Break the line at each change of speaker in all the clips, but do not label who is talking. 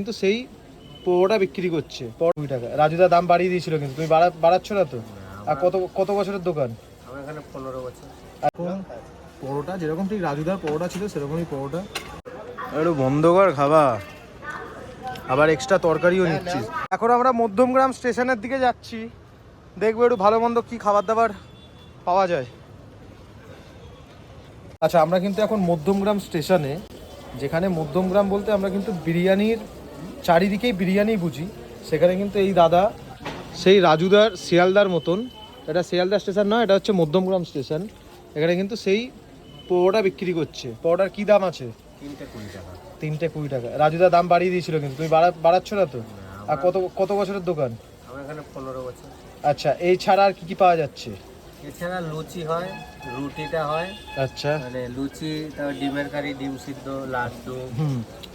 কিন্তু সেই পোড়োটা বিক্রি করছে 2 টাকা। রাজুদা দাম বাড়িয়ে দিয়েছিল, কিন্তু তুমি বাড়াচ্ছ না তো। আর কত বছরের দোকান?
আমার এখানে 15 বছর।
এখন পোড়োটা যেরকম ঠিক রাজুদার পোড়োটা ছিল সেরকমই পোড়োটা। একটু বন্ধ কর খাবা, আবার এক্সট্রা তরকারিও নিচ্ছিস। এখন আমরা মধ্যমগ্রাম স্টেশনের দিকে যাচ্ছি, দেখবো একটু ভালো মন্দ কি খাবার দাবার পাওয়া যায়। আচ্ছা, আমরা কিন্তু এখন মধ্যমগ্রাম স্টেশনে, যেখানে মধ্যমগ্রাম বলতে আমরা কিন্তু বিরিয়ানির চারিদিকেই বিরিয়ানি বুঝি, সেখানে কিন্তু এই দাদা সেই রাজুদার শিয়ালদার মতন, এটা শিয়ালদা স্টেশন নয়, এটা হচ্ছে মধ্যমগ্রাম স্টেশন। এখানে কিন্তু সেই পোড়োটা বিক্রি করছে। পোড়োটার কি দাম আছে?
320 টাকা।
320 টাকা। রাজুদা দাম বাড়িয়ে দিয়েছিল, কিন্তু তুমি বাড়াচ্ছ না তো। আর কত বছরের দোকান?
আমার এখানে 15 বছর।
আচ্ছা, এই ছাড়া আর কি পাওয়া যাচ্ছে?
এছাড়া লুচি হয়, রুটিটা হয়।
আচ্ছা,
মানে লুচি, তারপর ডিমের কারি, ডিম সিদ্ধ, লাড্ডু।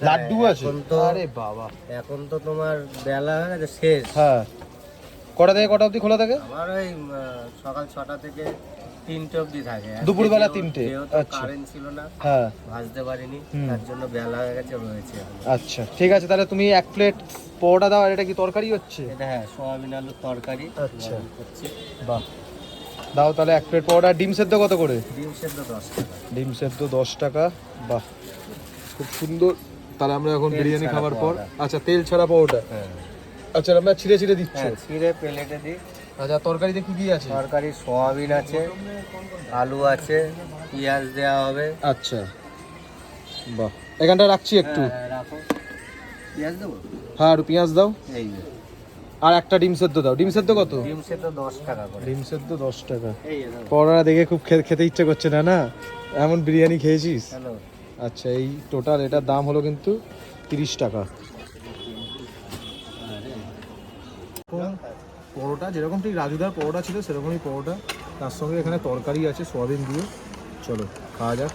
লাড্ডু আছে?
এখন তো
আরে বাবা,
এখন তো তোমার বেলা হয়ে গেছে শেষ।
হ্যাঁ। কটা থেকে কটা অবধি খোলা থাকে?
আমার ওই সকাল 6টা থেকে 3টে অবধি থাকে।
দুপুরবেলা 3টে? আচ্ছা,
কারেন্ট ছিল না,
হ্যাঁ,
ভাজতে পারিনি, তার জন্য বেলা হয়ে গেছে, রয়েছে এখন।
আচ্ছা ঠিক আছে, তাহলে তুমি 1 প্লেট পোড়োটা দাও। আর এটা কি তরকারি হচ্ছে?
এটা হ্যাঁ, সোয়াবিন আলুর তরকারি।
আচ্ছা,
হচ্ছে
বাহ, দাও তাহলে 1 প্লেট পোড়োটা। ডিম সেদ্ধ কত করে?
ডিম সেদ্ধ 10 টাকা।
ডিম সেদ্ধ 10 টাকা, বাহ, খুব সুন্দর। তাহলে আমরা এখন
তেল
বিরিয়ানি
ছাড়া
খাবার পর,
পোড়োটা।
আচ্ছা তেল ছাড়া পোড়োটা,
হ্যাঁ
আচ্ছা আমরা ছিঁড়ে দিচ্ছ।
হ্যাঁ, ছিঁড়ে প্লেটে দিই।
আচ্ছা, তরকারিতে কি কি আছে?
তরকারি সোয়াবিন আছে, আলু আছে, পেঁয়াজ দেওয়া হবে।
আচ্ছা, বাহ, এখানটা রাখছি একটু।
হ্যাঁ, রাখো। পেঁয়াজ দেবো?
হ্যাঁ, আর পেঁয়াজ দাও।
এই যে
আর একটা ডিম সেদ্ধ দাও। ডিম সেদ্ধ কত?
ডিম সেদ্ধ 10 টাকা করে।
ডিম সেদ্ধ 10 টাকা।
এই যে দাও।
পরোটা দেখে খুব খেতে ইচ্ছে করছে না, না এমন বিরিয়ানি খেয়েছিস?
হ্যালো।
আচ্ছা, এই টোটাল এটার দাম হলো কিন্তু 30 টাকা। পরোটা যেরকম ঠিক রাজুদার পরোটা ছিল সেরকমই পরোটা, তার সঙ্গে এখানে তরকারি আছে সোয়াবিন দিয়ে। চলো খাওয়া যাক।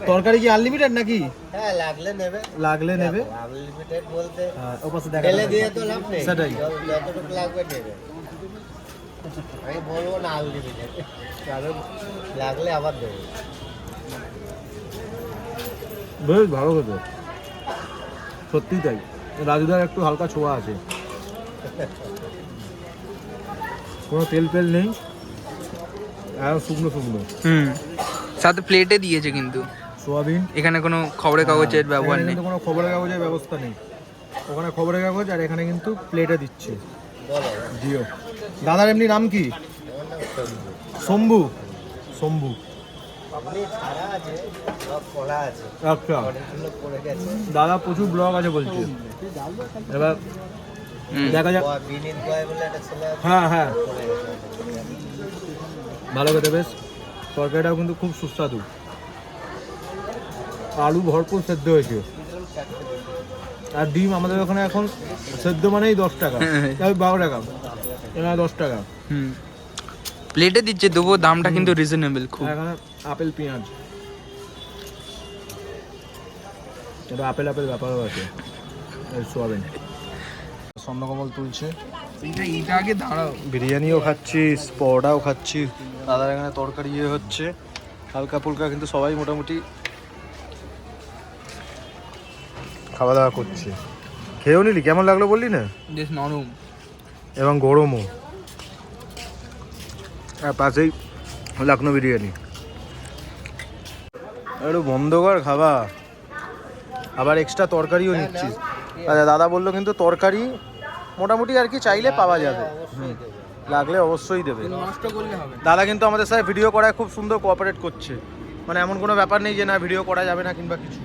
তরকারি কি আনলিমিটেড নাকি?
হ্যাঁ, লাগলে নেবে।
লাগলে নেবে।
আনলিমিটেড বলতে
হ্যাঁ, ও পাশে দেখা
ফেলে দিয়ে তো লাভ নেই।
সেটাই।
যতটুকু লাগবে নেবে। আমি বলবো না আনলিমিটেড, কারণ লাগলে আবার দেবো।
বেশ ভালো খেতে, সত্যিই তাই। রাজুদার একটু হালকা ছোঁয়া আছে, কোনো তেল নেই, একদম শুকনো শুকনো।
সাথে প্লেটে দিয়েছে কিন্তু
সোয়াবিন,
এখানে কোনো খবরের কাগজের ব্যবহার নেই।
কিন্তু কোনো খবরের কাগজের ব্যবস্থা নেই। ওখানে খবরের কাগজ, আর এখানে কিন্তু প্লেটে দিচ্ছে।
বলো।
জিও। দাদার এমনি নাম কি? শম্ভু। শম্ভু,
আপনি ছাড়া আছে, সব খোলা আছে,
আচ্ছা।
অনেকগুলো পড়ে গেছে।
দাদা প্রচুর ব্লগ আছে বলছে, এবার দেখা যাক।
বিনীত বয় বলে একটা ছেলে আছে,
হ্যাঁ হ্যাঁ,
পড়ে গেছে।
ভালো খেতে বেশ। তরকারিটাও কিন্তু খুব সুস্বাদু, আলু ভরপুর সেদ্ধ হয়েছে। আর ডিম আমাদের ওখানে এখন সেদ্ধ মানেই 10 টাকা, 12 টাকা, এখানে 10 টাকা।
প্লেটে দিচ্ছে, তবুও দামটা কিন্তু রিজনেবল খুব।
এখানে আপেল পেঁয়াজ, এটা আপেল ব্যাপারও আছে। সোয়াবিন, স্বর্ণকমল তুলছে।
এইটা আগে দাঁড়াও।
বিরিয়ানিও খাচ্ছি, পরোটাও খাচ্ছি, দাদার এখানে তরকারি হচ্ছে হালকা ফুলকা, কিন্তু সবাই মোটামুটি খাওয়া দাওয়া করছে। খেয়েও নিলি, কেমন লাগলো বললি না?
বেশ নরম
এবং গরমও। আর পাশেই লখনৌ বিরিয়ানি। একটু বন্ধ কর খাবা, আবার এক্সট্রা তরকারিও নিচ্ছিস। আচ্ছা, দাদা বললো কিন্তু তরকারি মোটামুটি আর কি চাইলে পাওয়া যাবে, লাগলে অবশ্যই দেবে।
নষ্ট করলে হবে।
দাদা কিন্তু আমাদের সাথে ভিডিও করায় খুব সুন্দর কোঅপারেট করছে, মানে এমন কোনো ব্যাপার নেই যে না ভিডিও করা যাবে না কিংবা কিছু।